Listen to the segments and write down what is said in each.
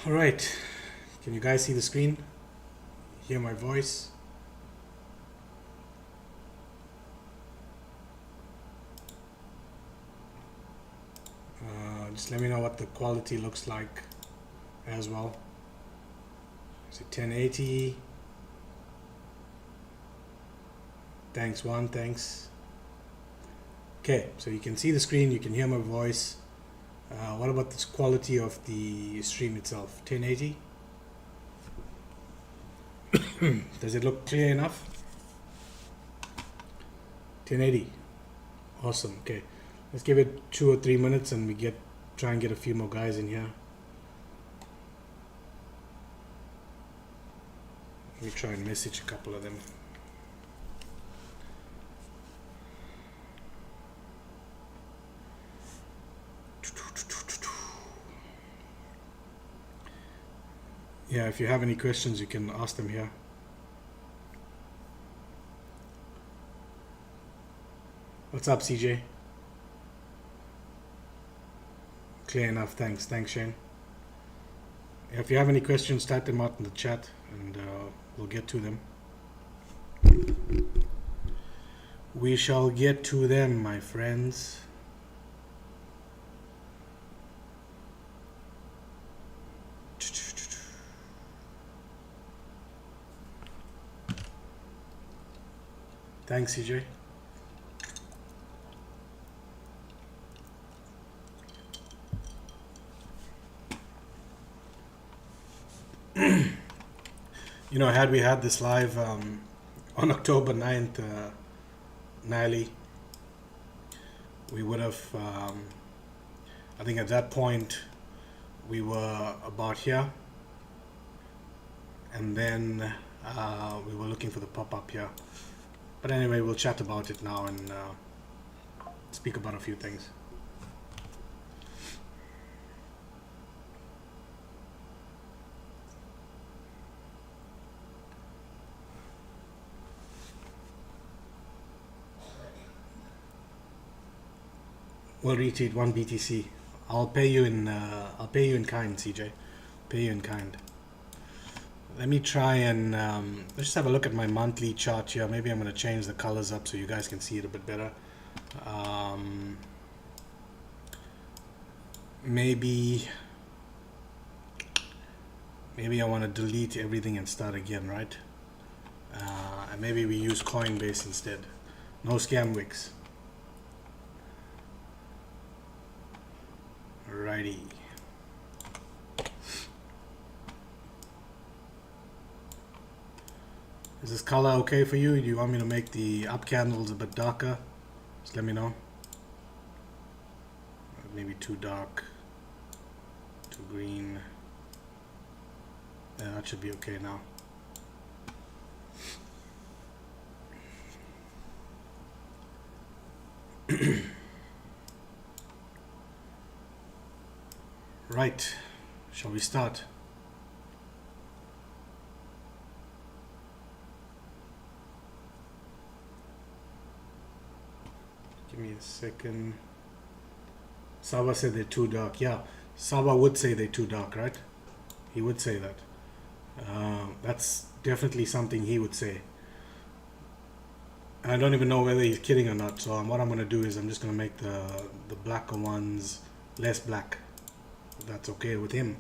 All right, can you guys see the screen? Hear my voice? Just let me know what the quality looks like as well. Is it 1080? Thanks, Juan, thanks. Okay, so you can see the screen, you can hear my voice. What about the quality of the stream itself? 1080? Does it look clear enough? 1080. Awesome. Okay, let's give it 2 or 3 minutes and we try and get a few more guys in here. Let me try and message a couple of them. Yeah, if you have any questions, you can ask them here. What's up, CJ? Clear enough, thanks. Thanks, Shane. If you have any questions, type them out in the chat and we'll get to them. We shall get to them, my friends. Thanks, CJ. You know, had we had this live on October 9th, Nally, we would have, I think at that point, we were about here. And then we were looking for the pop-up here. But anyway, we'll chat about it now and speak about a few things. We'll retweet 1 BTC. I'll pay you in kind, CJ. Pay you in kind. Let me try and let's just have a look at my monthly chart here. Maybe I'm going to change the colors up so you guys can see it a bit better. Maybe I want to delete everything and start again, right? And maybe we use Coinbase instead. No scam wicks. Alrighty. Is this color okay for you? Do you want me to make the up candles a bit darker? Just let me know. Maybe too dark, too green. Yeah, that should be okay now. Right, shall we start? Give me a second. Saba said they're too dark. Yeah, Saba would say they're too dark, right? He would say that. That's definitely something he would say. And I don't even know whether he's kidding or not. So what I'm going to do is I'm just going to make the blacker ones less black. If that's okay with him.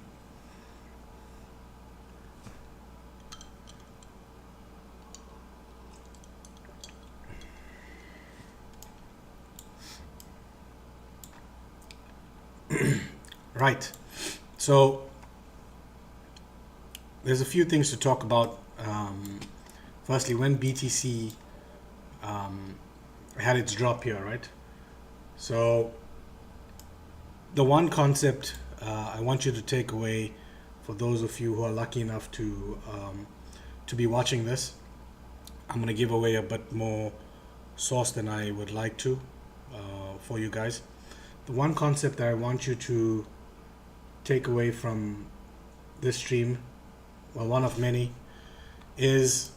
Right. So there's a few things to talk about. Firstly, when BTC had its drop here, right? So the one concept I want you to take away, for those of you who are lucky enough to be watching this, I'm going to give away a bit more sauce than I would like to for you guys. The one concept that I want you to take away from this stream, well, one of many, is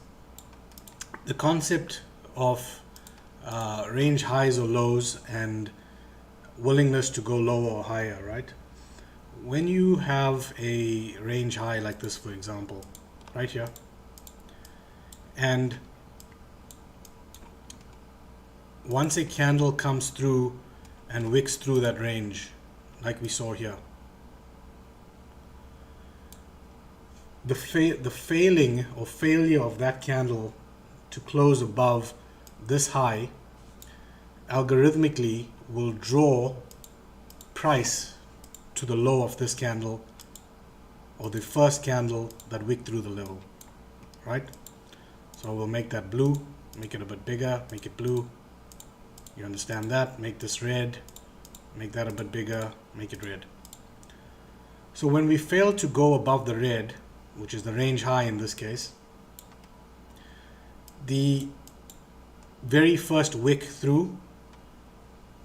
the concept of range highs or lows and willingness to go lower or higher, right? when you have a range high like this, for example, right here, and once a candle comes through and wicks through that range, like we saw here, the failing or failure of that candle to close above this high algorithmically will draw price to the low of this candle, or the first candle that wicked through the level, right? So we'll make that blue, make it a bit bigger, make it blue. You understand that? Make this red, make that a bit bigger, make it red. So when we fail to go above the red, which is the range high in this case, the very first wick through,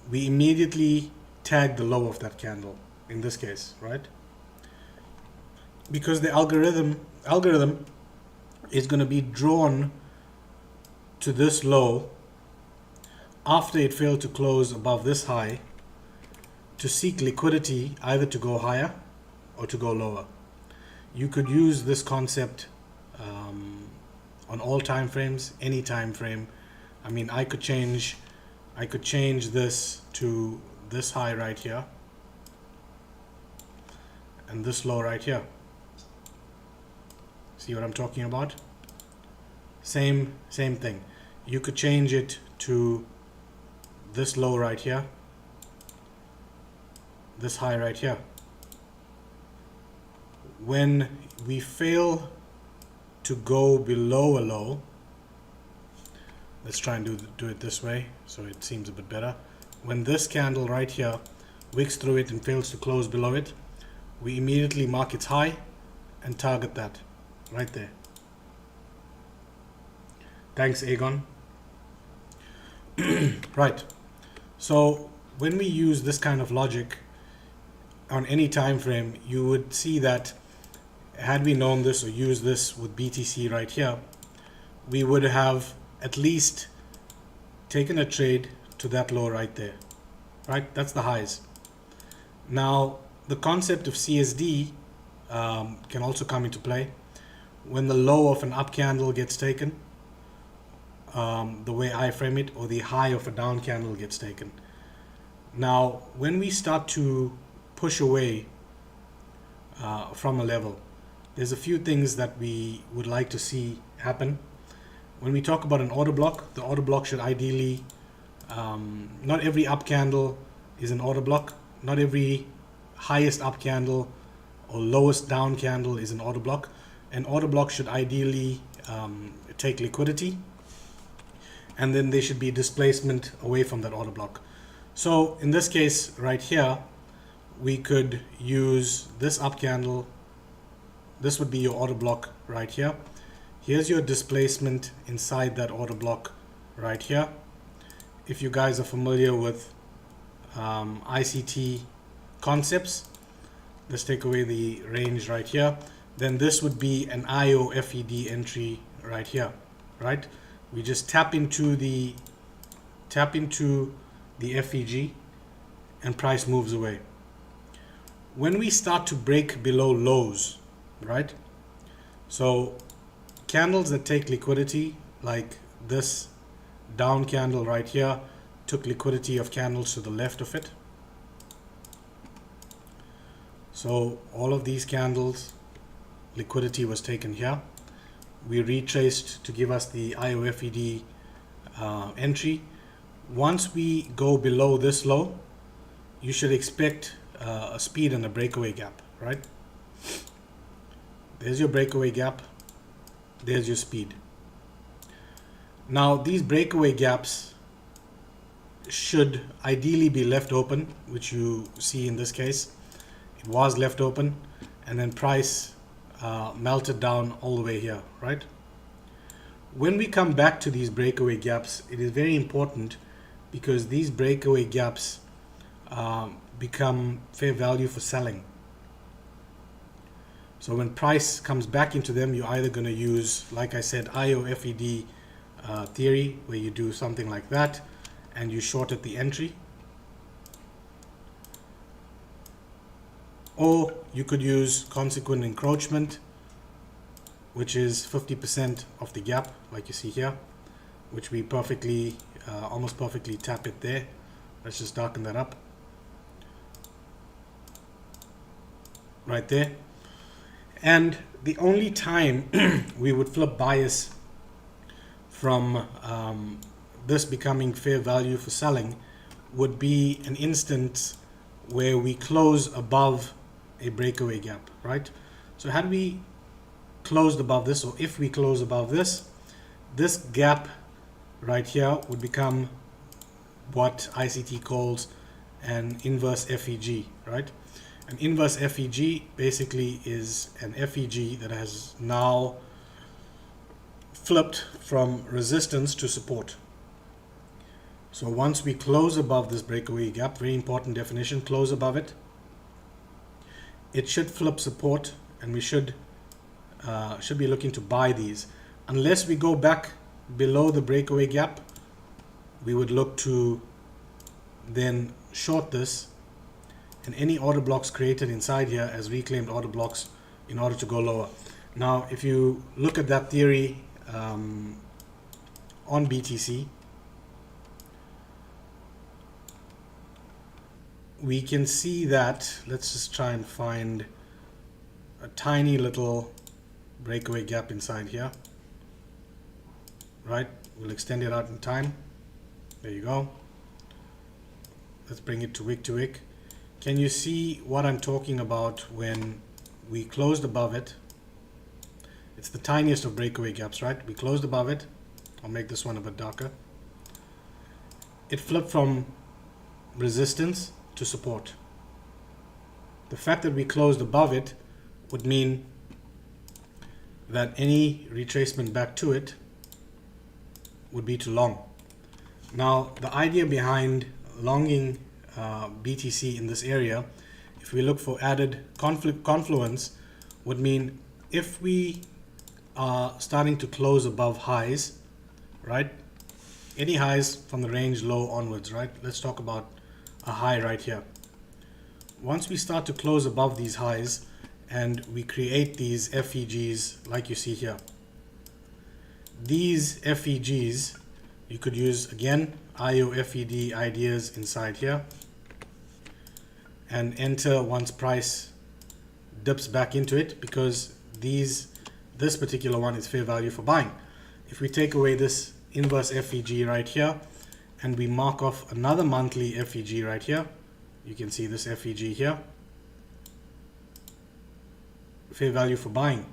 we immediately tag the low of that candle in this case, right? Because the algorithm is going to be drawn to this low after it failed to close above this high to seek liquidity, either to go higher or to go lower. You could use this concept on all time frames, any time frame. I mean, I could change this to this high right here and this low right here. See what I'm talking about? Same thing. You could change it to this low right here, this high right here. When we fail to go below a low, let's try and do it this way so it seems a bit better. When this candle right here wicks through it and fails to close below it, we immediately mark its high and target that right there. Thanks, Aegon. Right. So when we use this kind of logic on any time frame, you would see that had we known this or used this with BTC right here, we would have at least taken a trade to that low right there, right? That's the highs. Now, the concept of CSD can also come into play. When the low of an up candle gets taken, the way I frame it, or the high of a down candle gets taken. Now, when we start to push away from a level, there's a few things that we would like to see happen. When we talk about an order block, the order block should ideally, not every up candle is an order block. Not every highest up candle or lowest down candle is an order block. An order block should ideally take liquidity, and then there should be displacement away from that order block. So in this case right here, we could use this up candle. This would be your order block right here. Here's your displacement inside that order block right here. If you guys are familiar with ICT concepts, let's take away the range right here. Then this would be an IOFED entry right here, right? We just tap into the FEG and price moves away. When we start to break below lows, right? So candles that take liquidity, like this down candle right here, took liquidity of candles to the left of it. So all of these candles, liquidity was taken here. We retraced to give us the IOFED entry. Once we go below this low, you should expect a speed and a breakaway gap, right? There's your breakaway gap. There's your speed. Now these breakaway gaps should ideally be left open, which you see in this case. It was left open, and then price melted down all the way here, right? When we come back to these breakaway gaps, it is very important because these breakaway gaps become fair value for selling. So when price comes back into them, you're either going to use, like I said, IOFED theory, where you do something like that and you short at the entry. Or you could use consequent encroachment, which is 50% of the gap, like you see here, which we perfectly, almost perfectly tap it there. Let's just darken that up. Right there. And the only time we would flip bias from this becoming fair value for selling would be an instance where we close above a breakaway gap, right? So had we closed above this, or if we close above this, this gap right here would become what ICT calls an inverse FEG, right? An inverse FEG basically is an FEG that has now flipped from resistance to support. So once we close above this breakaway gap, very important definition, close above it, it should flip support, and we should be looking to buy these. Unless we go back below the breakaway gap, we would look to then short this, and any order blocks created inside here as reclaimed order blocks in order to go lower. Now, if you look at that theory on BTC, we can see that, let's just try and find a tiny little breakaway gap inside here, right? We'll extend it out in time. There you go. Let's bring it to wick to wick. Can you see what I'm talking about when we closed above it? It's the tiniest of breakaway gaps, right? We closed above it. I'll make this one a bit darker. It flipped from resistance to support. The fact that we closed above it would mean that any retracement back to it would be too long. Now, the idea behind longing BTC in this area, if we look for added confluence, would mean if we are starting to close above highs, right? Any highs from the range low onwards, right? Let's talk about a high right here. Once we start to close above these highs and we create these FEGs like you see here, these FEGs you could use again IOFED ideas inside here and enter once price dips back into it, because this particular one is fair value for buying. If we take away this inverse FEG right here and we mark off another monthly FEG right here, you can see this FEG here, fair value for buying.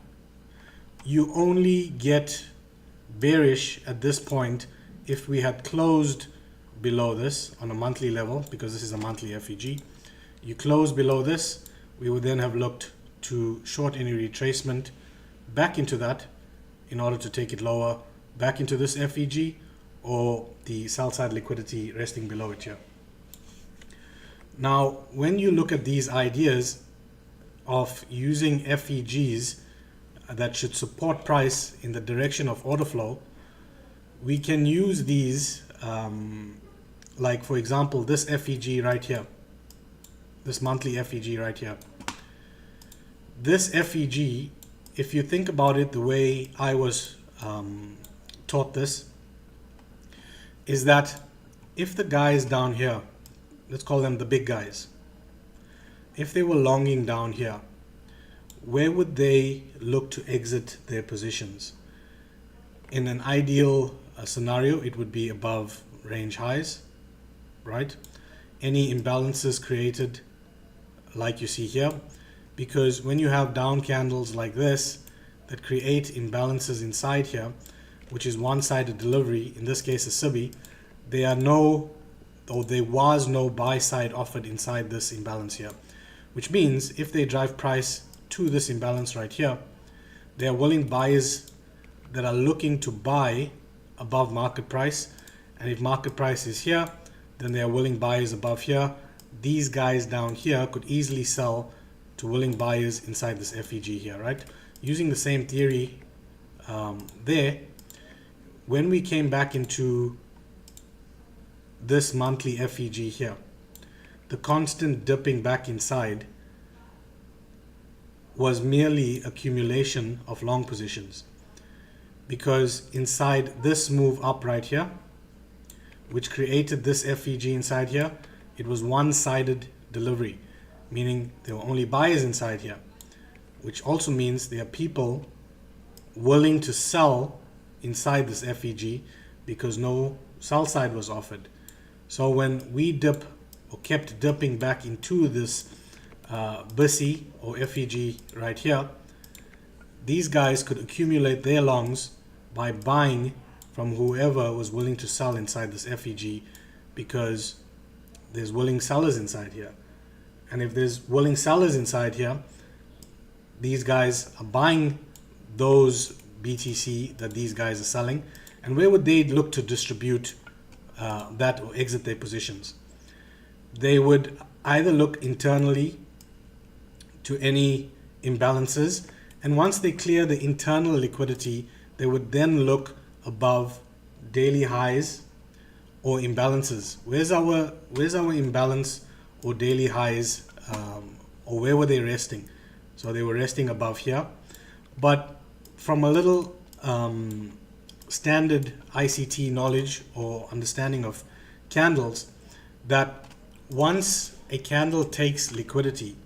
You only get bearish at this point if we had closed below this on a monthly level, because this is a monthly FEG. You close below this, we would then have looked to short any retracement back into that in order to take it lower, back into this FEG, or the sell side liquidity resting below it here. Now, when you look at these ideas of using FEGs that should support price in the direction of order flow, we can use these, like for example, this FEG right here, this monthly FEG right here. This FEG, if you think about it the way I was taught this, is that if the guys down here, let's call them the big guys, if they were longing down here, where would they look to exit their positions? In an ideal scenario, it would be above range highs, right? Any imbalances created like you see here, because when you have down candles like this that create imbalances inside here, which is one-sided delivery, in this case a SIBI, there was no buy side offered inside this imbalance here, which means if they drive price to this imbalance right here, they are willing buyers that are looking to buy above market price, and if market price is here, then they are willing buyers above here. These guys down here could easily sell to willing buyers inside this FEG here, right? Using the same theory there, when we came back into this monthly FEG here, the constant dipping back inside was merely accumulation of long positions, because inside this move up right here, which created this FVG inside here, it was one-sided delivery, meaning there were only buyers inside here, which also means there are people willing to sell inside this FVG because no sell side was offered. So when we dip or kept dipping back into this BSI or FVG right here, these guys could accumulate their longs by buying from whoever was willing to sell inside this FVG, because there's willing sellers inside here. And if there's willing sellers inside here, these guys are buying those BTC that these guys are selling. And where would they look to distribute that or exit their positions? They would either look internally to any imbalances, and once they clear the internal liquidity, they would then look above daily highs or imbalances. Where's our imbalance or daily highs, or where were they resting? So they were resting above here. But from a little standard ICT knowledge or understanding of candles, that once a candle takes liquidity,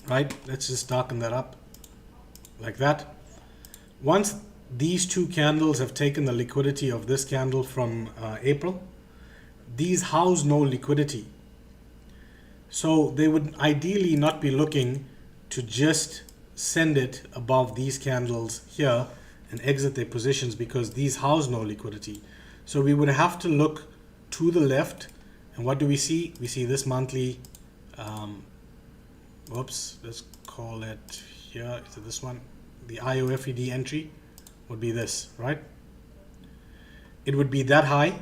right? Let's just darken that up like that. Once these two candles have taken the liquidity of this candle from April, these house no liquidity. So they would ideally not be looking to just send it above these candles here and exit their positions, because these house no liquidity. So we would have to look to the left, and what do we see? We see this monthly, let's call it here, is it this one? The IOFED entry would be this, right? It would be that high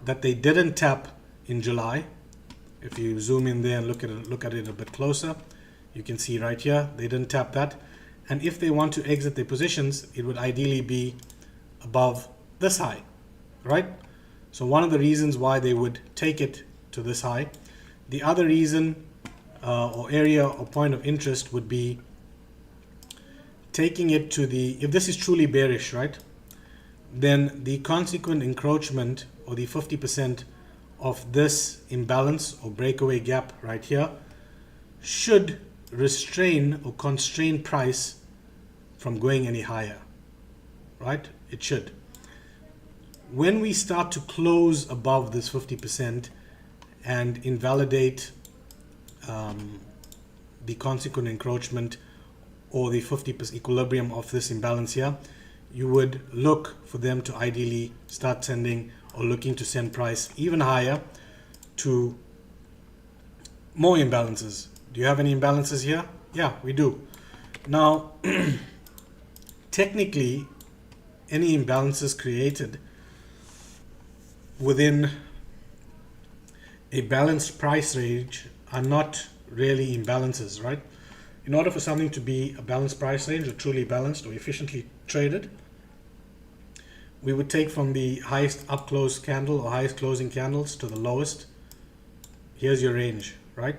that they didn't tap in July. If you zoom in there and look at it a bit closer, you can see right here they didn't tap that. And if they want to exit their positions, it would ideally be above this high, right? So one of the reasons why they would take it to this high. The other reason or area or point of interest would be taking it to the, if this is truly bearish, right, then the consequent encroachment or the 50% of this imbalance or breakaway gap right here should restrain or constrain price from going any higher, right? It should. When we start to close above this 50% and invalidate the consequent encroachment or the 50% equilibrium of this imbalance here, you would look for them to ideally start sending or looking to send price even higher to more imbalances. Do you have any imbalances here? Yeah, we do. Now, technically, any imbalances created within a balanced price range are not really imbalances, right? In order for something to be a balanced price range or truly balanced or efficiently traded, we would take from the highest up close candle or highest closing candles to the lowest. Here's your range, right?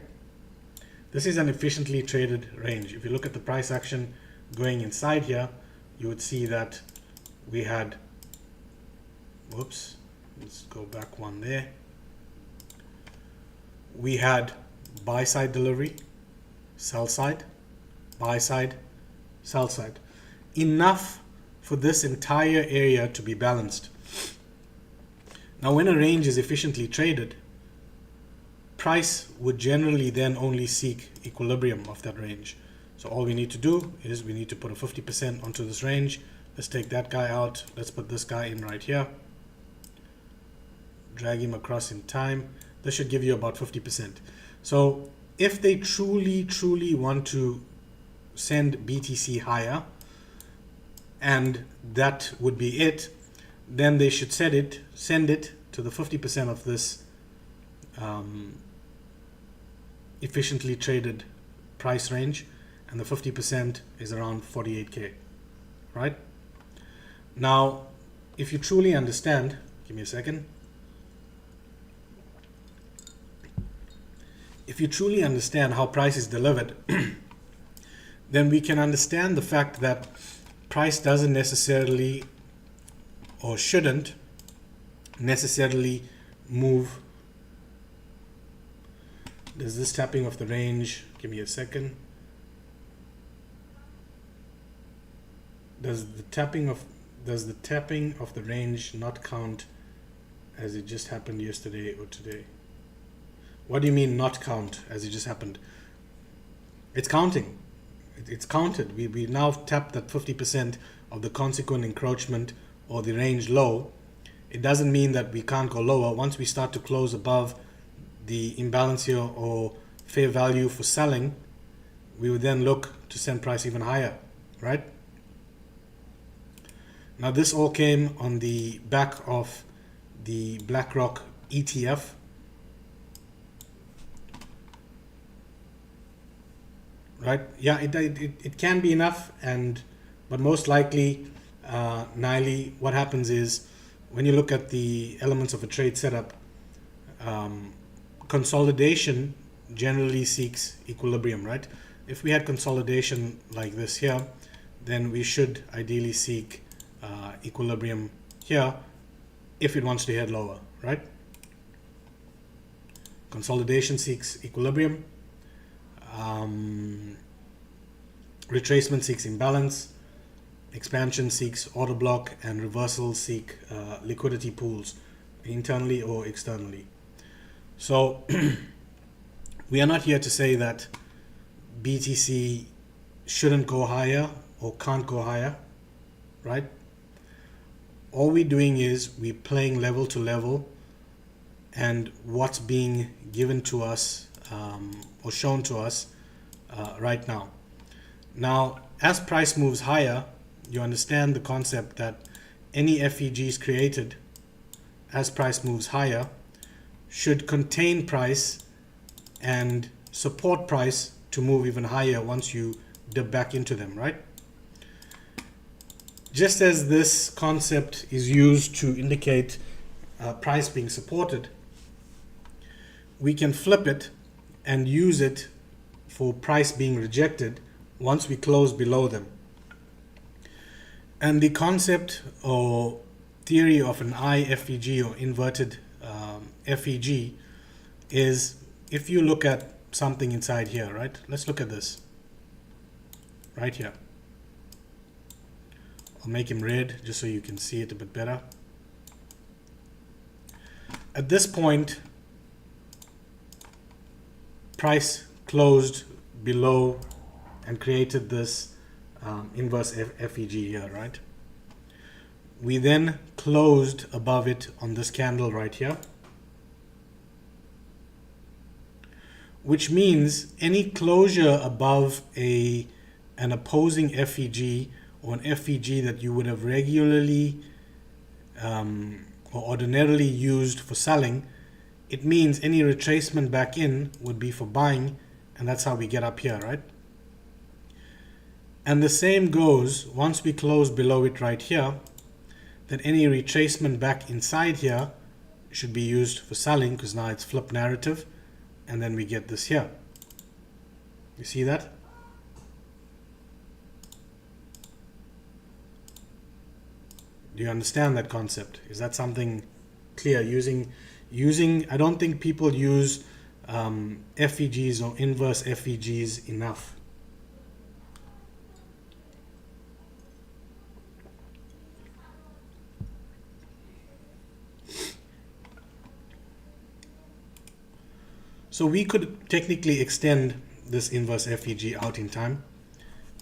This is an efficiently traded range. If you look at the price action going inside here, you would see that we had, whoops, let's go back one there. We had buy side delivery, sell side, buy side, sell side. Enough for this entire area to be balanced. Now, when a range is efficiently traded, price would generally then only seek equilibrium of that range. So all we need to do is we need to put a 50% onto this range. Let's take that guy out. Let's put this guy in right here. Drag him across in time. This should give you about 50%. So if they truly want to send BTC higher, and that would be it, then they should send it to the 50% of this efficiently traded price range, and the 50% is around 48K, right? Now, if you truly understand, give me a second. If you truly understand how price is delivered, then we can understand the fact that price doesn't necessarily or shouldn't necessarily move. Does this tapping of the range, give me a second. Does the tapping of the range not count as it just happened yesterday or today? What do you mean not count as it just happened? It's counting. It's counted. We now tapped that 50% of the consequent encroachment or the range low. It doesn't mean that we can't go lower. Once we start to close above the imbalance here or fair value for selling, we would then look to send price even higher, right? Now this all came on the back of the BlackRock ETF. Right? Yeah, it can be enough, but most likely, Niley, what happens is when you look at the elements of a trade setup, consolidation generally seeks equilibrium, right? If we had consolidation like this here, then we should ideally seek equilibrium here if it wants to head lower, right? Consolidation seeks equilibrium. Retracement seeks imbalance, expansion seeks order block, and reversal seek liquidity pools internally or externally. So we are not here to say that BTC shouldn't go higher or can't go higher, right? All we're doing is we're playing level to level, and what's being given to us or shown to us right now. Now, as price moves higher, you understand the concept that any FEGs created as price moves higher should contain price and support price to move even higher once you dip back into them, right? Just as this concept is used to indicate price being supported, we can flip it and use it for price being rejected once we close below them. And the concept or theory of an IFEG or inverted FEG is, if you look at something inside here, right? Let's look at this right here. I'll make him red just so you can see it a bit better. At this point, price closed below and created this inverse FEG here, right? We then closed above it on this candle right here, which means any closure above an opposing FEG or an FEG that you would have regularly or ordinarily used for selling, it means any retracement back in would be for buying, and that's how we get up here, right? And the same goes once we close below it right here, that any retracement back inside here should be used for selling, because now it's flip narrative, and then we get this here. You see that? Do you understand that concept? Is that something clear? Using I don't think people use FEGs or inverse FEGs enough. So we could technically extend this inverse FEG out in time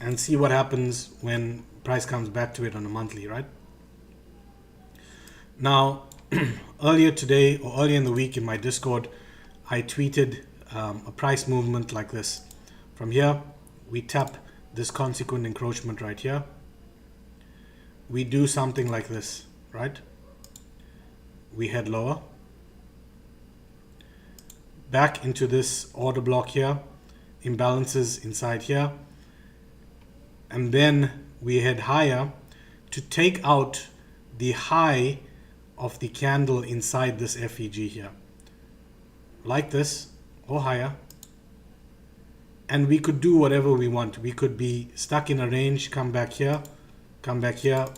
and see what happens when price comes back to it on a monthly, right? Now, earlier today or earlier in the week in my Discord, I tweeted a price movement like this. From here, we tap this consequent encroachment right here. We do something like this, right? We head lower. Back into this order block here, imbalances inside here, and then we head higher to take out the high of the candle inside this FEG here, like this or higher. and we could do whatever we want. We could be stuck in a range, come back here,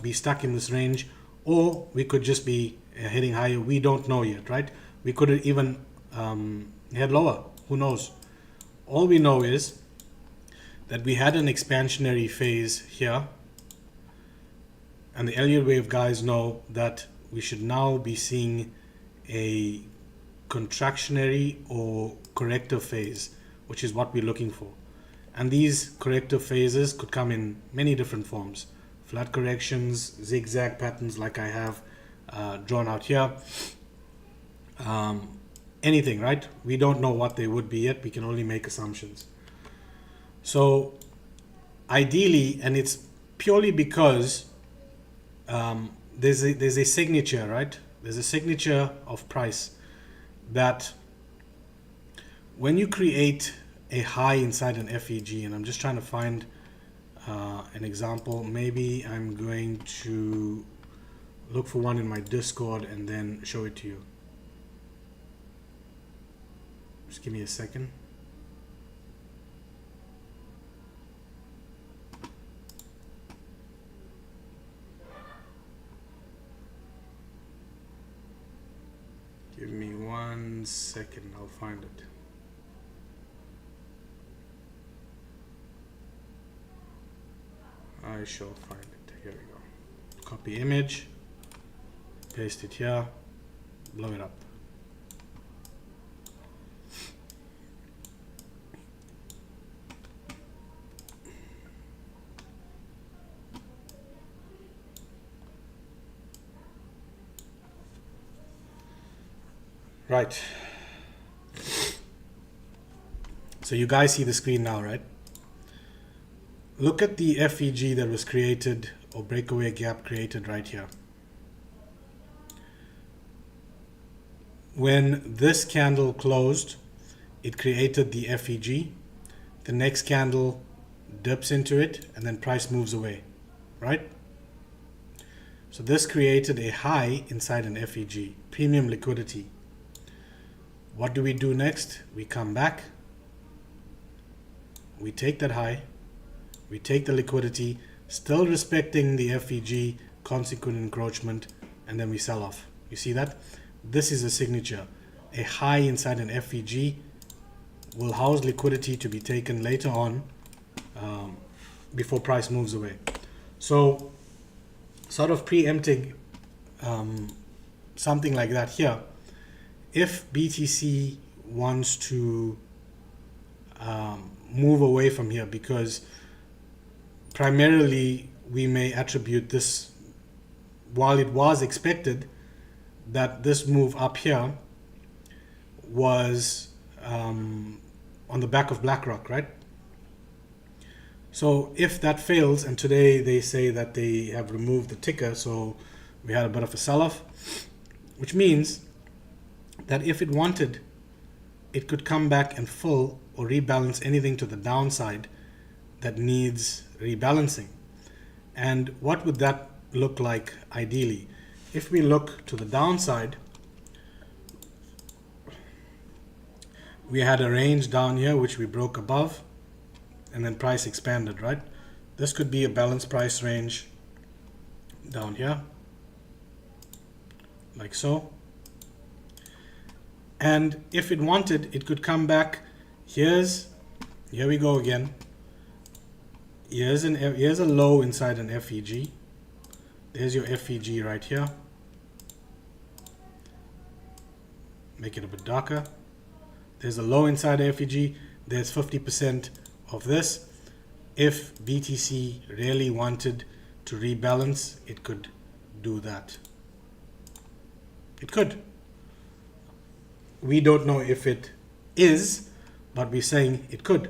be stuck in this range, or we could just be heading higher. We don't know yet, right? We could even head lower. Who knows? All we know is that we had an expansionary phase here, and the Elliott wave guys know that we should now be seeing a contractionary or corrective phase, which is what we're looking for. And these corrective phases could come in many different forms: flat corrections, zigzag patterns like I have drawn out here, anything, right? We don't know what they would be yet. We can only make assumptions. So ideally, and it's purely because there's a signature, right? There's a signature of price that when you create a high inside an FEG, and I'm just trying to find an example. Maybe I'm going to look for one in my Discord and then show it to you. Just give me a second. Give me 1 second, I'll find it. I shall find it. Here we go. Copy image, paste it here, blow it up. Right. So you guys see the screen now, right? Look at the FEG that was created, or breakaway gap created right here. When this candle closed, it created the FEG. The next candle dips into it, and then price moves away, right? So this created a high inside an FEG, premium liquidity. What do we do next? We come back, we take that high, we take the liquidity, still respecting the FEG, consequent encroachment, and then we sell off. You see that? This is a signature. A high inside an FEG will house liquidity to be taken later on before price moves away. So sort of preempting something like that here, if BTC wants to move away from here, because primarily we may attribute this, while it was expected that this move up here was on the back of BlackRock, right? So if that fails, and today they say that they have removed the ticker, so we had a bit of a sell-off, which means that if it wanted, it could come back and fill or rebalance anything to the downside that needs rebalancing. And what would that look like ideally? If we look to the downside, we had a range down here which we broke above, and then price expanded, right? This could be a balanced price range down here, like so. And if it wanted, it could come back. Here we go again. Here's a low inside an FEG. There's your FEG right here. Make it a bit darker. There's a low inside FEG. There's 50% of this. If BTC really wanted to rebalance, it could do that. It could. We don't know if it is, but we're saying it could.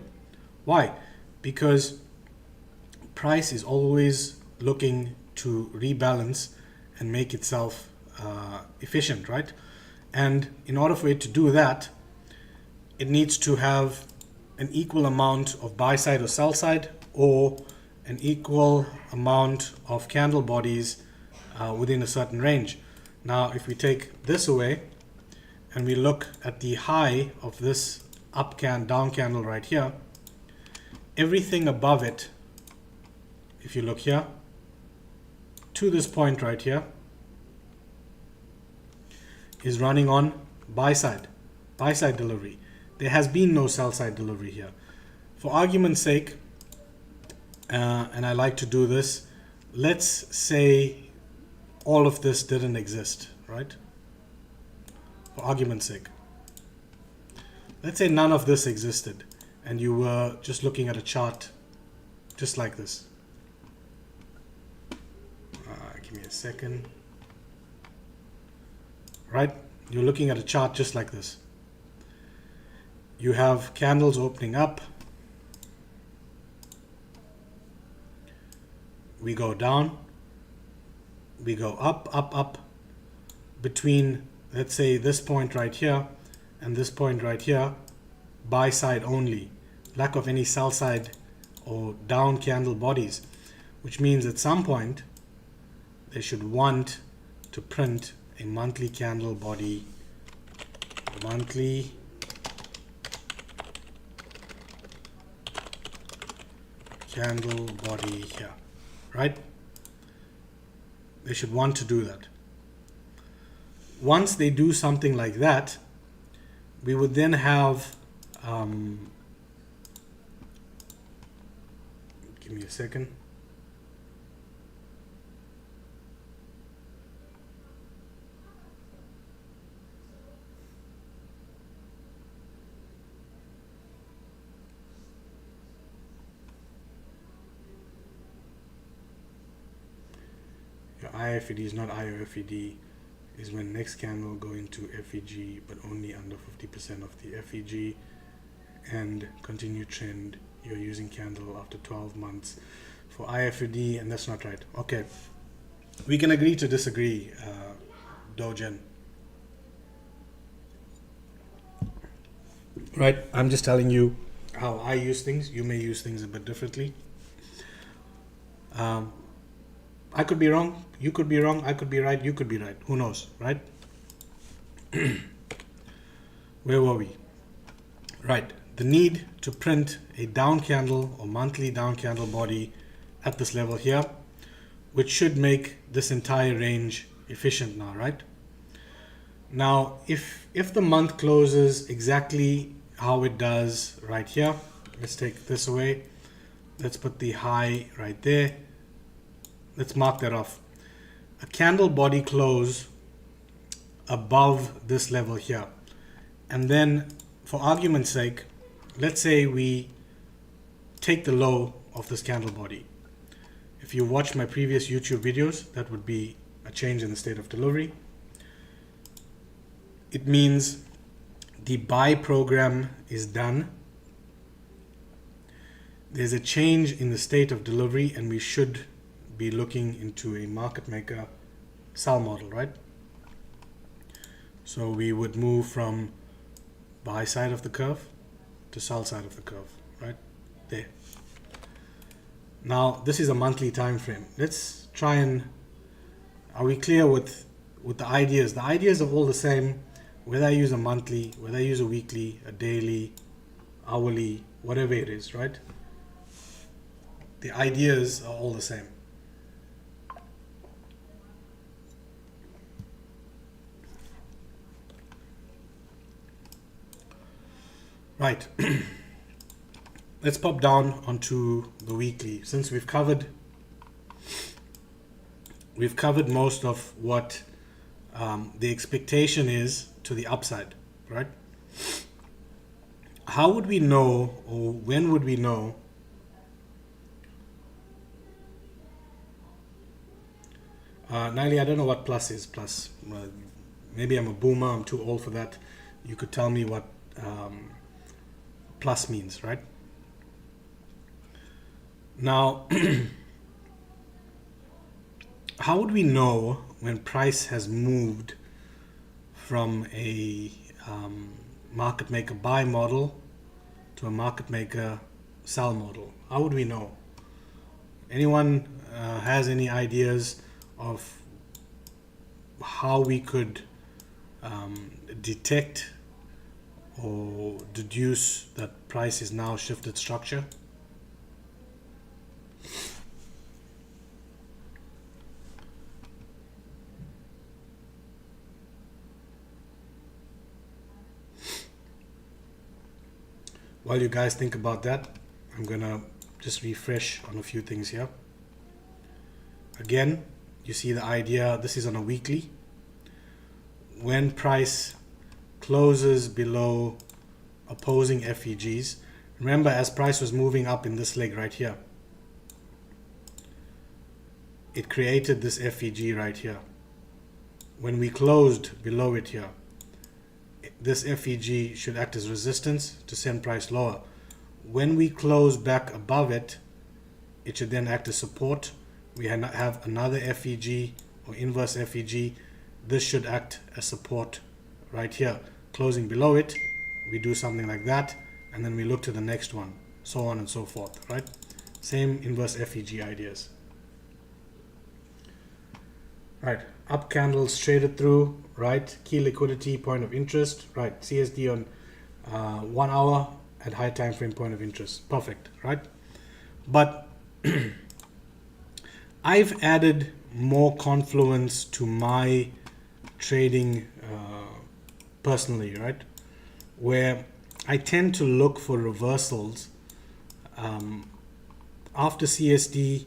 Why? Because price is always looking to rebalance and make itself efficient, right? And in order for it to do that, it needs to have an equal amount of buy side or sell side, or an equal amount of candle bodies within a certain range. Now, if we take this away and we look at the high of this down candle right here, everything above it, if you look here, to this point right here, is running on buy side delivery. There has been no sell side delivery here. For argument's sake, and I like to do this, let's say all of this didn't exist, right? For argument's sake. Let's say none of this existed and you were just looking at a chart just like this. Give me a second. Right? You're looking at a chart just like this. You have candles opening up. We go down. We go up, up, up. Between, let's say, this point right here and this point right here, buy side only. Lack of any sell side or down candle bodies, which means at some point they should want to print a monthly candle body, monthly candle body here, right? They should want to do that. Once they do something like that, we would then have give me a second. Your IFED is not IOFED, is when next candle go into FEG but only under 50% of the FEG, and continue trend you're using candle after 12 months for IFED, and that's not right. Okay, we can agree to disagree, Dogen. Right, I'm just telling you how I use things. You may use things a bit differently. I could be wrong, you could be wrong, I could be right, you could be right. Who knows, right? Where were we? Right, the need to print a down candle or monthly down candle body at this level here, which should make this entire range efficient now, right? Now, if the month closes exactly how it does right here, let's take this away. Let's put the high right there. Let's mark that off. A candle body close above this level here. And then, for argument's sake, let's say we take the low of this candle body. If you watch my previous YouTube videos, that would be a change in the state of delivery. It means the buy program is done. There's a change in the state of delivery, and we should be looking into a market maker sell model, right? So we would move from buy side of the curve to sell side of the curve, right there. Now this is a monthly time frame. Let's try and, are we clear with the ideas? The ideas are all the same, whether I use a monthly, whether I use a weekly, a daily, hourly, whatever it is, right? The ideas are all the same. Right, let's pop down onto the weekly. Since we've covered most of what the expectation is to the upside, right? How would we know, or when would we know Niley, I don't know what plus is. Plus, maybe I'm a boomer, I'm too old for that. You could tell me what plus means, right? Now, how would we know when price has moved from a market maker buy model to a market maker sell model? How would we know? Anyone has any ideas of how we could detect or deduce that price is now shifted structure? While you guys think about that, I'm gonna just refresh on a few things here. Again, you see the idea, this is on a weekly. When price closes below opposing FEGs, remember as price was moving up in this leg right here, it created this FEG right here. When we closed below it here, this FEG should act as resistance to send price lower. When we close back above it, it should then act as support. We have another FEG or inverse FEG. This should act as support right here. Closing below it, we do something like that, and then we look to the next one, so on and so forth, right? Same inverse FEG ideas. Right, up candle traded through, right? Key liquidity, point of interest, right? CSD on 1 hour at high time frame point of interest. Perfect, right? But I've added more confluence to my trading personally, right? Where I tend to look for reversals after CSD,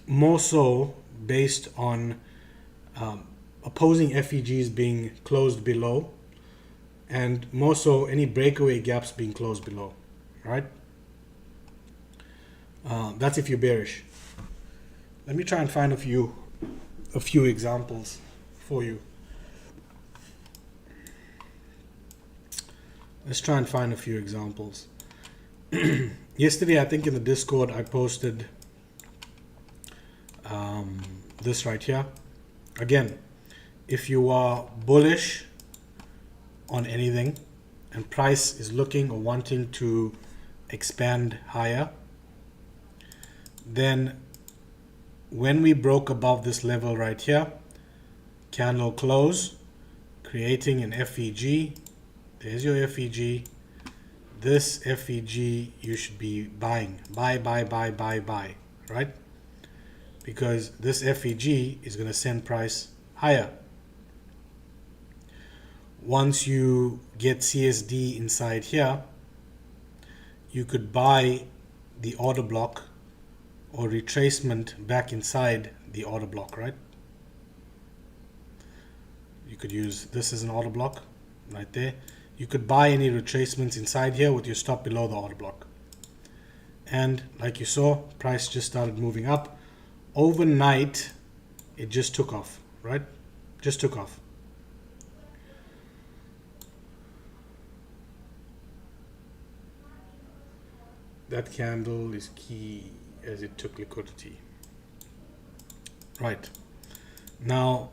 more so based on opposing FEGs being closed below, and more so any breakaway gaps being closed below, right? That's if you're bearish. Let me try and find a few examples for you. Let's try and find a few examples. Yesterday, I think in the Discord, I posted this right here. Again, if you are bullish on anything and price is looking or wanting to expand higher, then when we broke above this level right here, candle close, creating an FEG. There's your FEG. This FEG you should be buying. Buy, right? Because this FEG is going to send price higher. Once you get CSD inside here, you could buy the order block or retracement back inside the order block, right? You could use this as an order block right there. You could buy any retracements inside here with your stop below the order block. And like you saw, price just started moving up. Overnight, it just took off, right? Just took off. That candle is key as it took liquidity. Right. Now,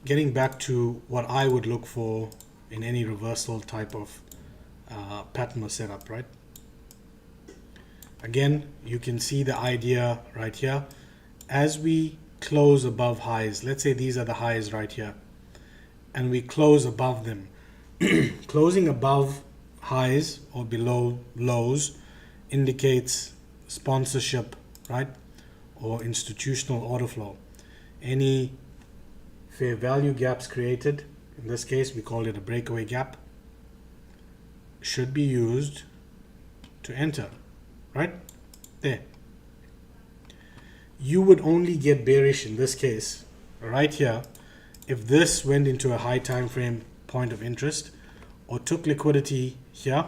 getting back to what I would look for in any reversal type of pattern or setup, right? Again, you can see the idea right here. As we close above highs, let's say these are the highs right here, and we close above them. Closing above highs or below lows indicates sponsorship, right? Or institutional order flow. Any fair value gaps created, in this case we call it a breakaway gap, should be used to enter, right? There. You would only get bearish in this case right here if this went into a high time frame point of interest or took liquidity here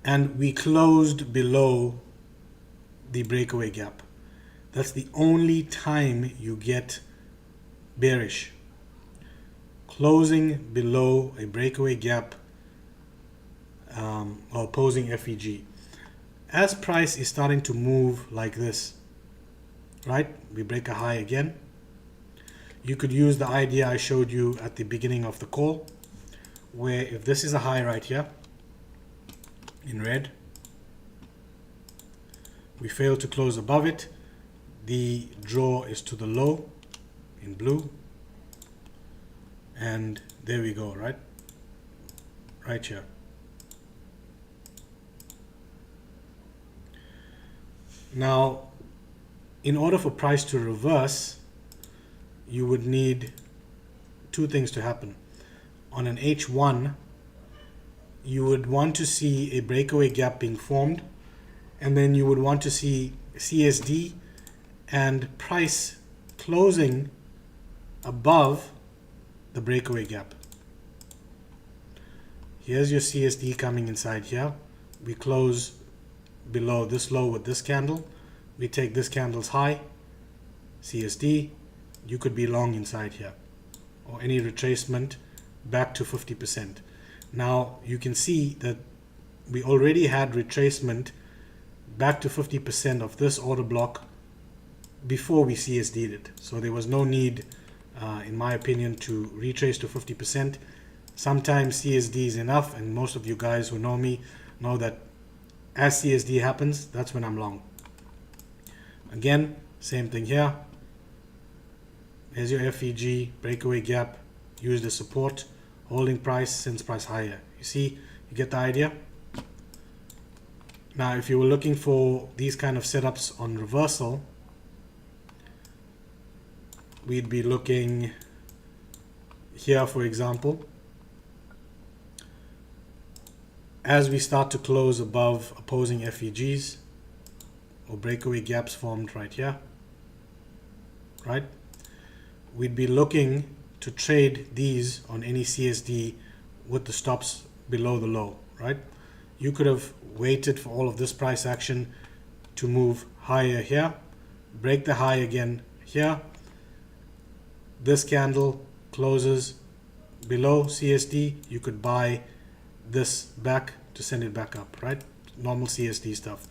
and we closed below the breakaway gap. That's the only time you get bearish. Closing below a breakaway gap or opposing FEG. As price is starting to move like this, right? We break a high again. You could use the idea I showed you at the beginning of the call, where if this is a high right here in red, we fail to close above it, the draw is to the low in blue, and there we go, right here. Now, in order for price to reverse, you would need two things to happen. on an H1, you would want to see a breakaway gap being formed, and then you would want to see CSD and price closing above the breakaway gap. Here's your CSD coming inside here. We close below this low with this candle. We take this candle's high, CSD. You could be long inside here, or any retracement back to 50%. Now you can see that we already had retracement back to 50% of this order block before we CSD'd it. So there was no need, in my opinion, to retrace to 50%. Sometimes CSD is enough, and most of you guys who know me know that as CSD happens, that's when I'm long. Again, same thing here. There's your FEG, breakaway gap, used as support, holding price, sends price higher. You see, you get the idea? Now, if you were looking for these kind of setups on reversal, we'd be looking here, for example. As we start to close above opposing FEGs or breakaway gaps formed right here, right? We'd be looking to trade these on any CSD with the stops below the low, right? You could have waited for all of this price action to move higher here, break the high again here. This candle closes below CSD. You could buy this back to send it back up, right? Normal CSD stuff.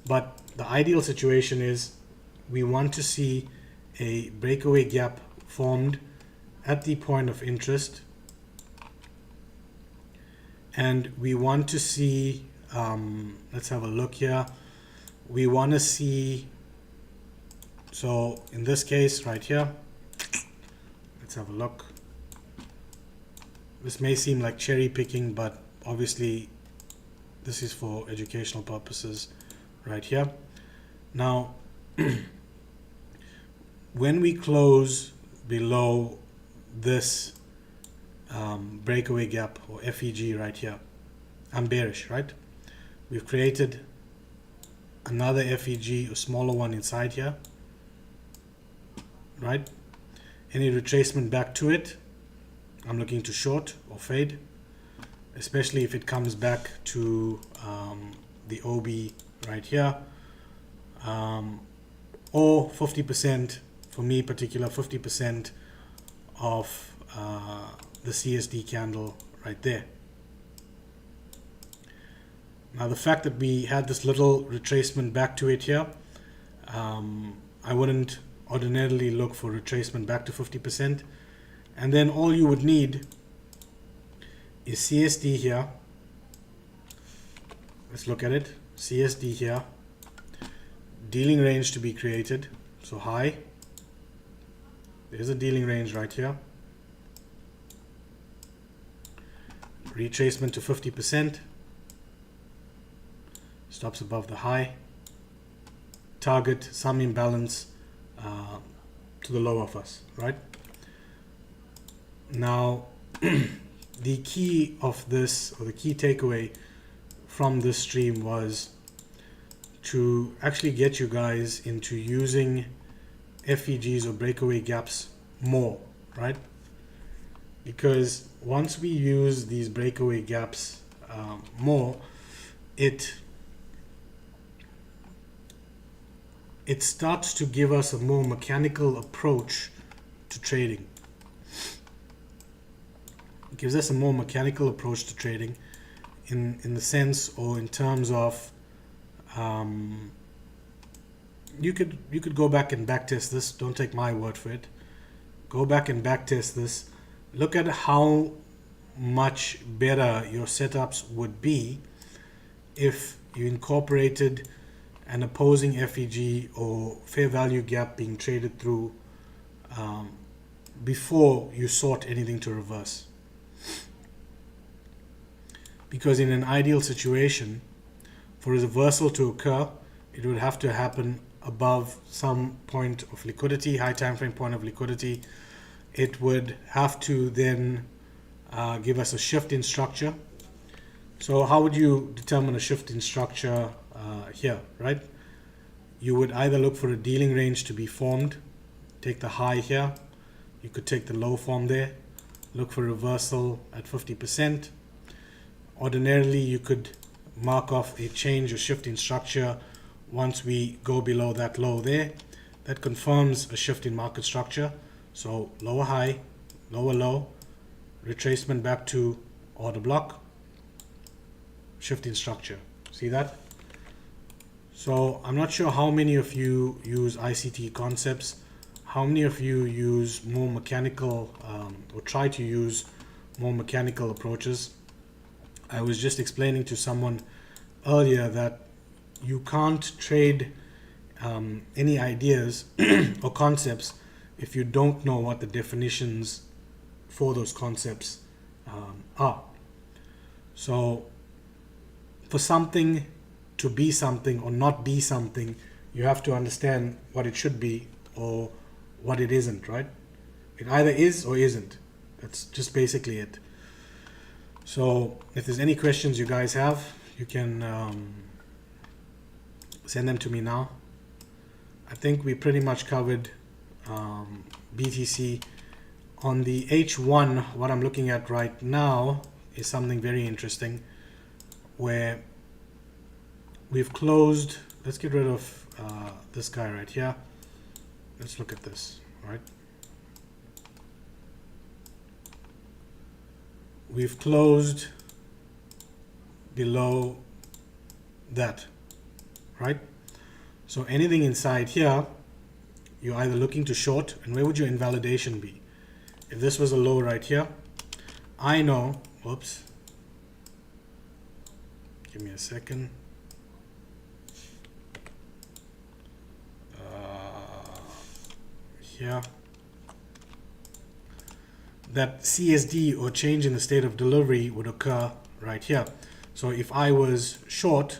But the ideal situation is we want to see a breakaway gap formed at the point of interest, and we want to see, let's have a look here. We want to see, so in this case right here, let's have a look. This may seem like cherry picking, but obviously this is for educational purposes right here. Now when we close below this breakaway gap or FEG right here, I'm bearish, right? We've created another FEG, a smaller one inside here, right? Any retracement back to it, I'm looking to short or fade, especially if it comes back to the OB right here, or 50%, for me particular, 50% of the CSD candle right there. Now the fact that we had this little retracement back to it here, I wouldn't ordinarily look for retracement back to 50%. And then all you would need is CSD here. Let's look at it. CSD here. Dealing range to be created. So high. There's a dealing range right here. Retracement to 50%. Stops above the high. Target some imbalance to the low of us, right? Now, the key of this, or the key takeaway from this stream, was to actually get you guys into using FEGs or breakaway gaps more, right? Because once we use these breakaway gaps more, it starts to give us a more mechanical approach to trading. It gives us a more mechanical approach to trading in the sense, or in terms of, you could go back and backtest this. Don't take my word for it. Go back and backtest this. Look at how much better your setups would be if you incorporated an opposing FEG or fair value gap being traded through before you sought anything to reverse. Because in an ideal situation, for a reversal to occur, it would have to happen above some point of liquidity, high time frame point of liquidity. It would have to then give us a shift in structure. So how would you determine a shift in structure here, right? You would either look for a dealing range to be formed, take the high here, you could take the low form there, look for reversal at 50%. Ordinarily, you could mark off a change or shift in structure once we go below that low there. That confirms a shift in market structure. So lower high, lower low, retracement back to order block, shift in structure. See that? So I'm not sure how many of you use ICT concepts, how many of you use more mechanical or try to use more mechanical approaches. I was just explaining to someone earlier that you can't trade any ideas or concepts if you don't know what the definitions for those concepts are. So for something to be something or not be something, you have to understand what it should be or what it isn't, right? It either is or isn't. That's just basically it. So if there's any questions you guys have, you can send them to me now. I think we pretty much covered BTC. On the H1, what I'm looking at right now is something very interesting where we've closed. Let's get rid of this guy right here. Let's look at this, right? We've closed below that, right? So anything inside here, you're either looking to short, and where would your invalidation be? If this was a low right here, I know, whoops, give me a second. Here, that CSD or change in the state of delivery would occur right here. So if I was short,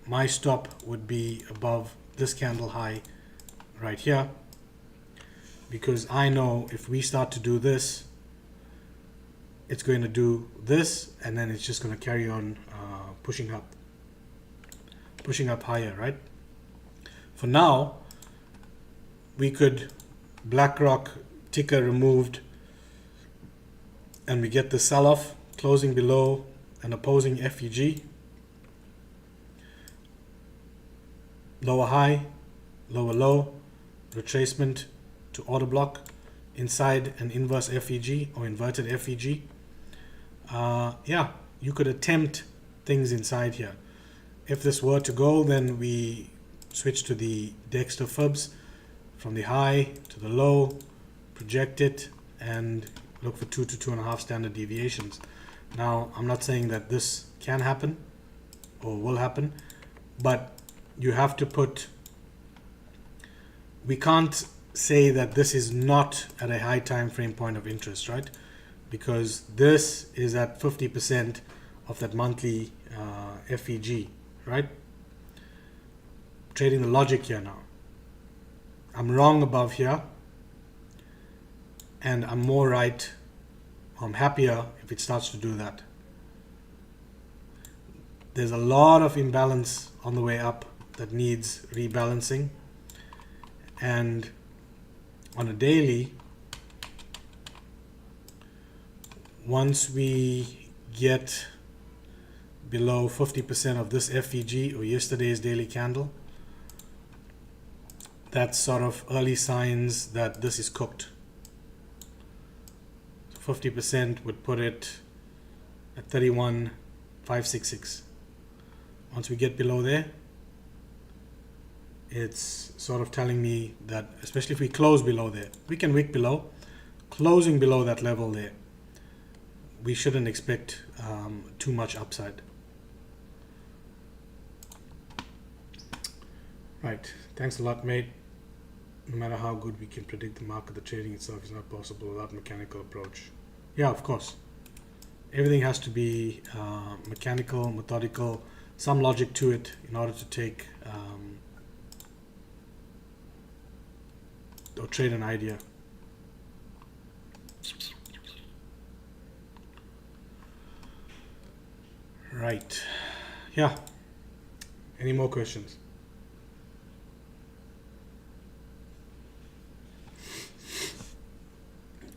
my stop would be above this candle high right here, because I know if we start to do this, it's going to do this, and then it's just going to carry on pushing up higher, right? For now, we could BlackRock ticker removed, and we get the sell-off closing below an opposing FEG, lower high, lower low, retracement to order block inside an inverse FEG or inverted FEG. Yeah, you could attempt things inside here. If this were to go, then we switch to the Dexter fibs from the high to the low, project it, and look for 2 to 2.5 standard deviations. Now, I'm not saying that this can happen or will happen, but you have to put, we can't say that this is not at a high time frame point of interest, right? Because this is at 50% of that monthly FEG, right? Trading the logic here now. I'm wrong above here, and I'm more right, I'm happier if it starts to do that. There's a lot of imbalance on the way up that needs rebalancing, and on a daily, once we get below 50% of this FEG or yesterday's daily candle, that's sort of early signs that this is cooked. So 50% would put it at 31,566. Once we get below there, it's sort of telling me that, especially if we close below there, we can wick below, closing below that level there, we shouldn't expect too much upside. Right, thanks a lot, mate. No matter how good we can predict the market, the trading itself is not possible without mechanical approach. Yeah, of course. Everything has to be mechanical, methodical, some logic to it in order to take or trade an idea. Right. Yeah. Any more questions?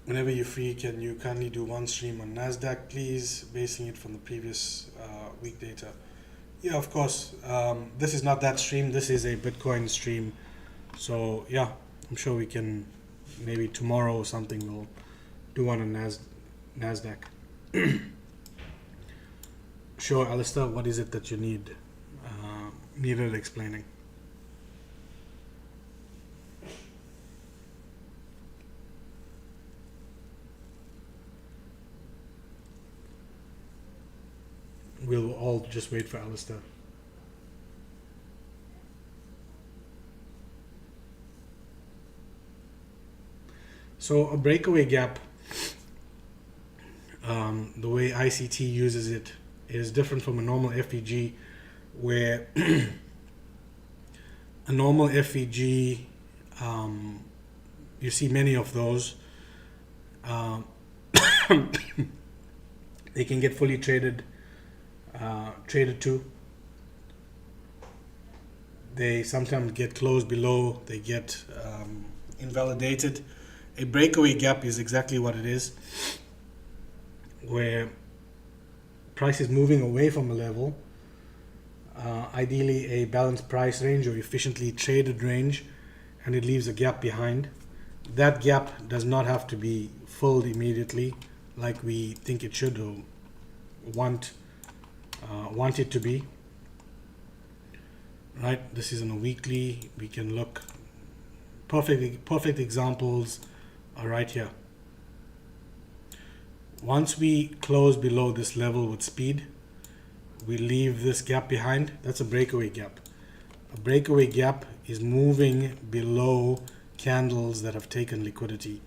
Whenever you're free, can you kindly do one stream on NASDAQ, please, basing it from the previous week data? Yeah, of course. This is not that stream. This is a Bitcoin stream. So, yeah, I'm sure we can, maybe tomorrow or something, we'll do one on NASDAQ. Sure, Alistair, what is it that you needed explaining? We'll all just wait for Alistair. So a breakaway gap, the way ICT uses it is different from a normal FEG, where a normal FEG, you see many of those. They can get fully traded to. They sometimes get closed below, they get invalidated. A breakaway gap is exactly what it is, where price is moving away from a level, ideally a balanced price range or efficiently traded range, and it leaves a gap behind. That gap does not have to be filled immediately like we think it should or want it to be. Right, this is on a weekly. We can look. Perfect examples are right here. Once we close below this level with speed, we leave this gap behind. That's a breakaway gap. A breakaway gap is moving below candles that have taken liquidity.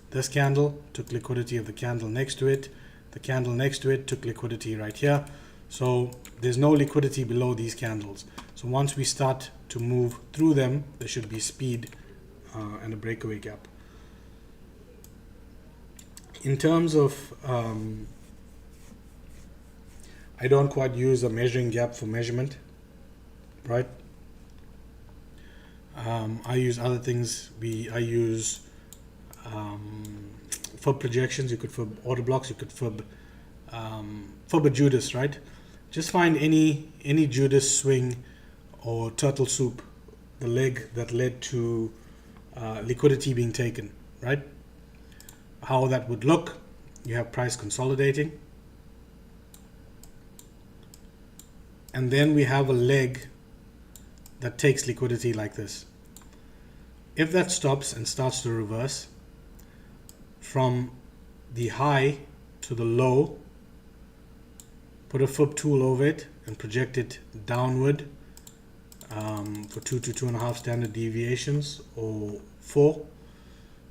This candle took liquidity of the candle next to it. The candle next to it took liquidity right here. So there's no liquidity below these candles. So once we start to move through them, there should be speed and a breakaway gap. In terms of, I don't quite use a measuring gap for measurement, right? I use other things. I use FUB projections. You could FUB order blocks. You could FUB a Judas, right? Just find any Judas swing or turtle soup, the leg that led to liquidity being taken, right? How that would look, you have price consolidating, and then we have a leg that takes liquidity like this. If that stops and starts to reverse from the high to the low, put a FUB tool over it and project it downward for 2 to 2.5 standard deviations or 4.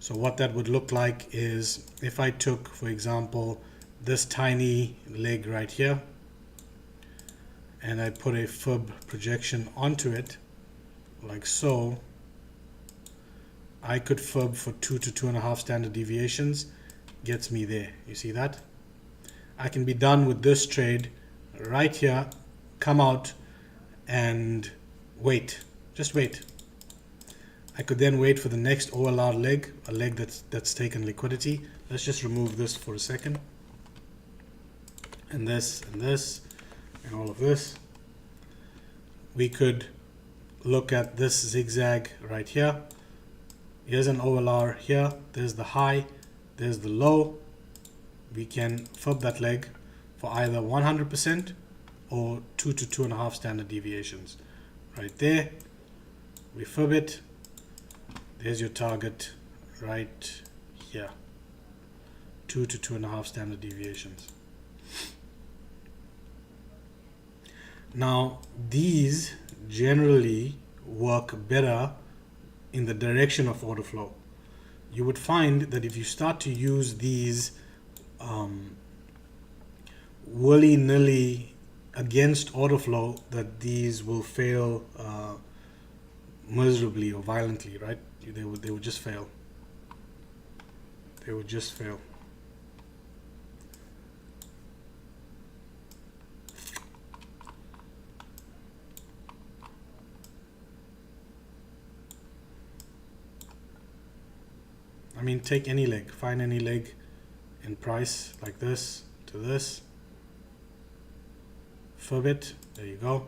So what that would look like is if I took, for example, this tiny leg right here and I put a FUB projection onto it like so, I could FUB for 2 to 2.5 standard deviations, gets me there. You see that? I can be done with this trade right here, come out and wait, just wait. I could then wait for the next OLR leg, a leg that's taken liquidity. Let's just remove this for a second. And this, and all of this. We could look at this zigzag right here. Here's an OLR here. There's the high, there's the low. We can FUB that leg for either 100% or 2 to 2.5 standard deviations. Right there, we FUB it. There's your target right here. 2 to 2.5 standard deviations. Now, these generally work better in the direction of order flow. You would find that if you start to use these willy-nilly against order flow, that these will fail miserably or violently, right? They would just fail. They would just fail. I mean, take any leg, find any leg in price like this to this, fib it, there you go.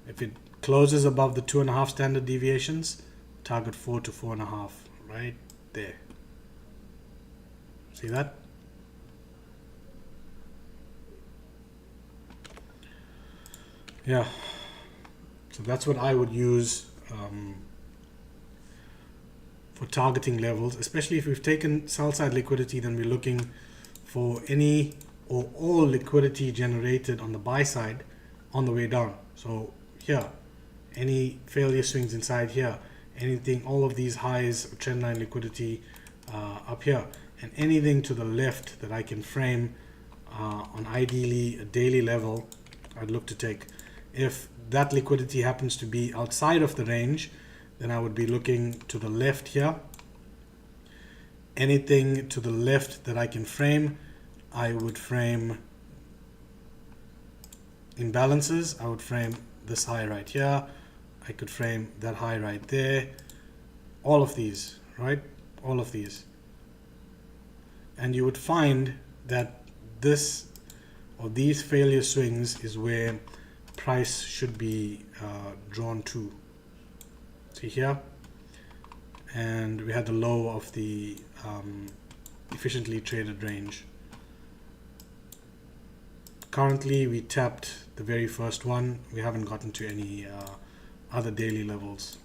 If it closes above the 2.5 standard deviations, target 4 to 4.5, right there. See that? Yeah, so that's what I would use for targeting levels, especially if we've taken sell side liquidity. Then we're looking for any or all liquidity generated on the buy side on the way down. So here, any failure swings inside here, anything, all of these highs, trendline liquidity up here, and anything to the left that I can frame on ideally a daily level, I'd look to take. If that liquidity happens to be outside of the range, then I would be looking to the left here. Anything to the left that I can frame, I would frame imbalances. I would frame this high right here. I could frame that high right there. All of these, right? All of these. And you would find that this or these failure swings is where price should be drawn to. See here, and we had the low of the efficiently traded range. Currently we tapped the very first one. We haven't gotten to any other daily levels.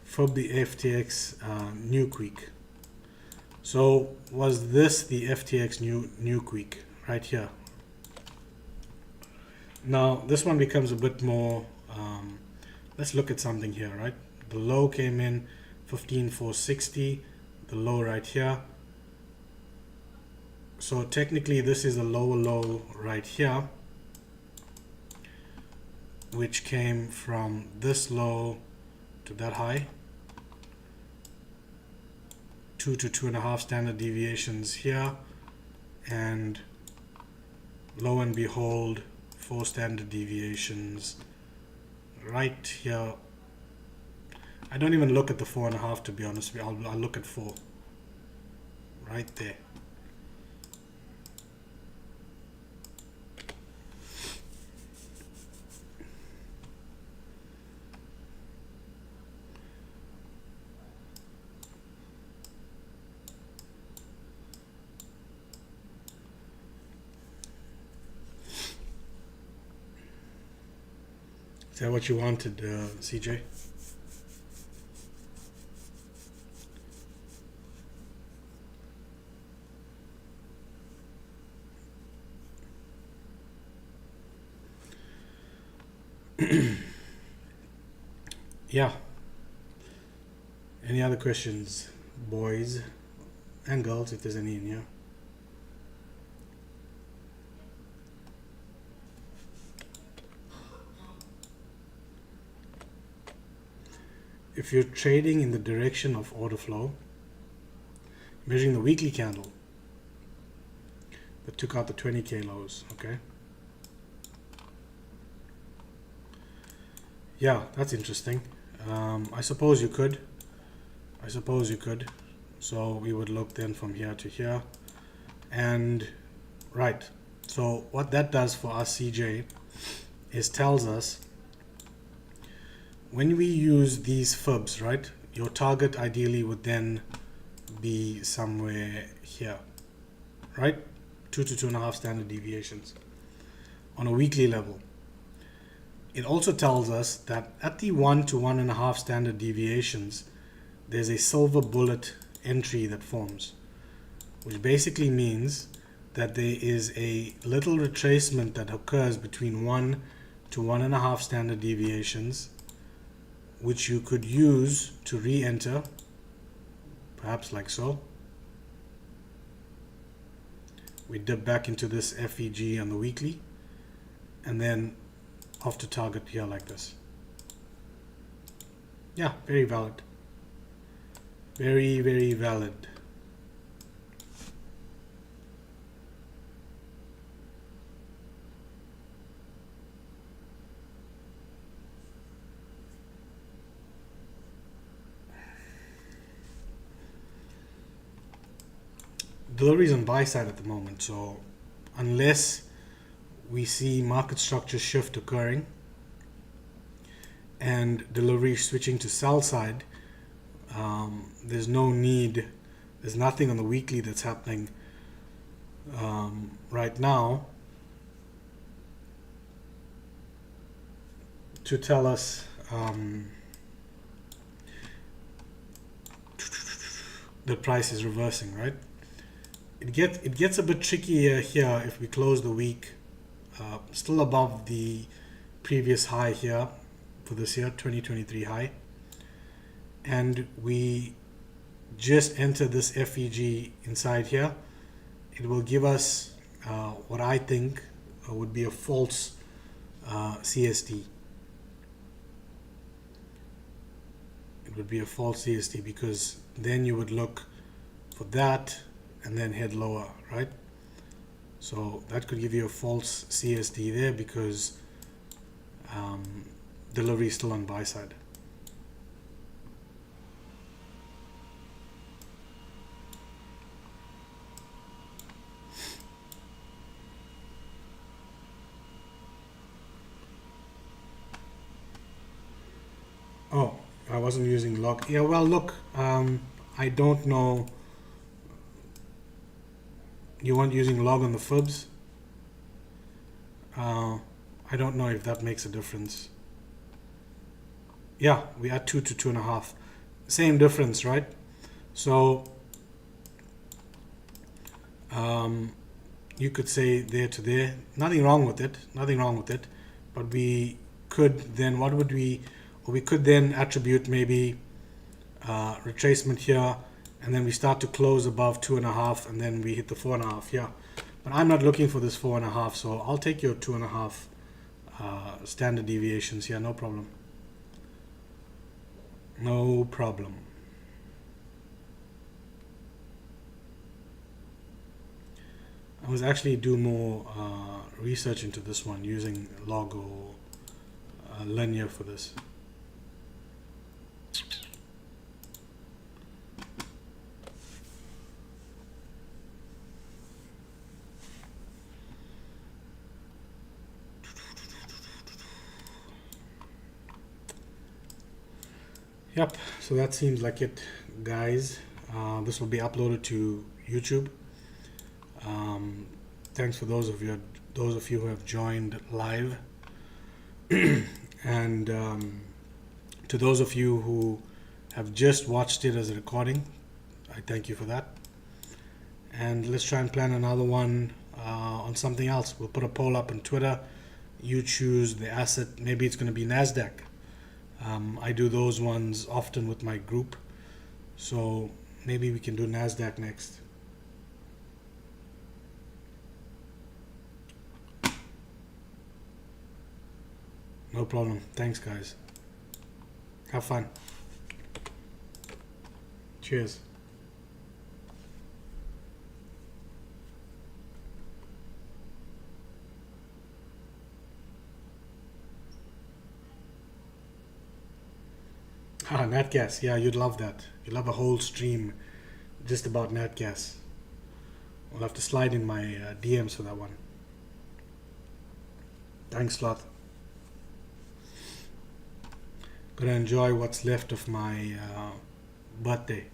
For the FTX new quick. So was this the FTX new quick right here? Now this one becomes a bit more, let's look at something here, right? The low came in 15,460, the low right here. So technically this is a lower low right here, which came from this low to that high. 2 to 2.5 standard deviations here, and lo and behold 4 standard deviations right here. I don't even look at the 4.5, to be honest with you. I'll look at 4 right there. Is that what you wanted, CJ? Yeah. Any other questions, boys and girls, if there's any in here? If you're trading in the direction of order flow, measuring the weekly candle that took out the 20k lows, okay? Yeah, that's interesting. I suppose you could. So we would look then from here to here. And right, so what that does for us, CJ, is tells us when we use these fibs, right, your target ideally would then be somewhere here, right? 2 to 2.5 standard deviations on a weekly level. It also tells us that at the 1 to 1.5 standard deviations, there's a silver bullet entry that forms, which basically means that there is a little retracement that occurs between 1 to 1.5 standard deviations, which you could use to re-enter, perhaps like so. We dip back into this FEG on the weekly, and then off to target here like this. Yeah, very valid. Very, very valid. delivery is on buy side at the moment. So unless we see market structure shift occurring and delivery switching to sell side, there's no need, there's nothing on the weekly that's happening right now to tell us the price is reversing, right? It gets a bit trickier here if we close the week still above the previous high here for this year, 2023 high, and we just enter this FEG inside here. It will give us what I think would be a false CSD. It would be a false CSD because then you would look for that and then head lower, right? So that could give you a false CSD there because delivery is still on buy side. Oh, I wasn't using log. Yeah, well, look, I don't know. You weren't using log on the fibs. I don't know if that makes a difference. Yeah, we add 2 to 2.5. Same difference, right? So you could say there to there. Nothing wrong with it. Nothing wrong with it. But we could then, what would we? We could then attribute maybe retracement here, and then we start to close above 2.5, and then we hit the 4.5. Yeah, but I'm not looking for this 4.5, so I'll take your 2.5 standard deviations here. No problem. No problem. I was actually do more research into this one using log or linear for this. Yep, so that seems like it, guys. This will be uploaded to YouTube. Thanks for those of you who have joined live, and to those of you who have just watched it as a recording, I thank you for that. And let's try and plan another one on something else. We'll put a poll up on Twitter. You choose the asset. Maybe it's going to be NASDAQ. I do those ones often with my group, so maybe we can do NASDAQ next. No problem. Thanks, guys. Have fun. Cheers. Ah, nat gas. Yeah, you'd love that. You'd love a whole stream just about nat gas. We'll have to slide in my DMs for that one. Thanks a lot. Gonna enjoy what's left of my birthday.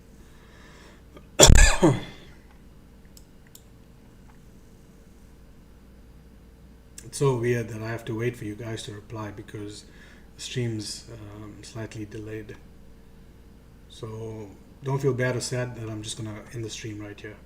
It's so weird that I have to wait for you guys to reply because the stream's slightly delayed. So don't feel bad or sad that I'm just gonna end the stream right here.